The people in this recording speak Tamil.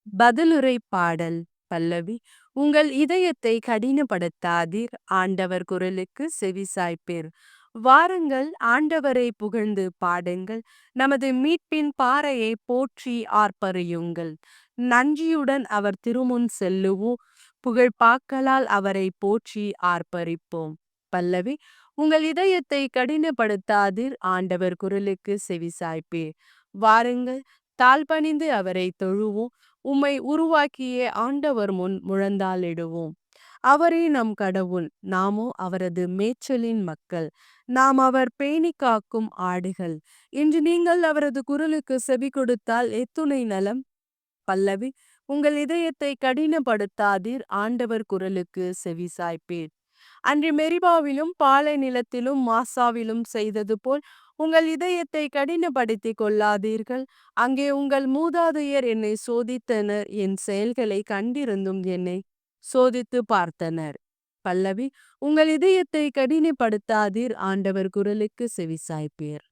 பதிலுரை பாடல். பல்லவி. உங்கள் இதயத்தை கடினப்படுத்தாதீர், ஆண்டவர் குரலுக்கு செவிசாய்ப்பீர். வாருங்கள், ஆண்டவரை புகழ்ந்து பாடுங்கள், நமது மீட்பின் பாறையை போற்றி ஆர்ப்பரியுங்கள். நன்றியுடன் அவர் திருமுன் செல்லுவோம், புகழ்பாக்களால் அவரை போற்றி ஆர்ப்பரிப்போம். பல்லவி. உங்கள் இதயத்தை கடினப்படுத்தாதீர், ஆண்டவர் குரலுக்கு செவிசாய்ப்பீர். வாருங்கள், தாழ்பணிந்து அவரை தொழுவோம், உம்மை உருவாக்கிய ஆண்டவர் முன் முழந்தாளிடுவோம். அவரே நம் கடவுள், நாமோ அவரது மேய்ச்சலின் மக்கள். நாம் அவர் பேணி காக்கும் ஆடுகள். இன்று நீங்கள் அவரது குரலுக்கு செவி கொடுத்தால் எத்துணை நலம். பல்லவி. உங்கள் இதயத்தை கடினப்படுத்தாதீர், ஆண்டவர் குரலுக்கு செவிசாய்ப்பீர். அன்று மெரிபாவிலும் பாலை நிலத்திலும் மாசாவிலும் செய்தது போல் உங்கள் இதயத்தை கடினப்படுத்திக் கொள்ளாதீர்கள். அங்கே உங்கள் மூதாதையர் என்னை சோதித்தனர், என் செயல்களை கண்டிருந்தும் என்னை சோதித்து பார்த்தனர். பல்லவி. உங்கள் இதயத்தை கடினப்படுத்தாதீர், ஆண்டவர் குரலுக்கு செவிசாய்ப்பீர்.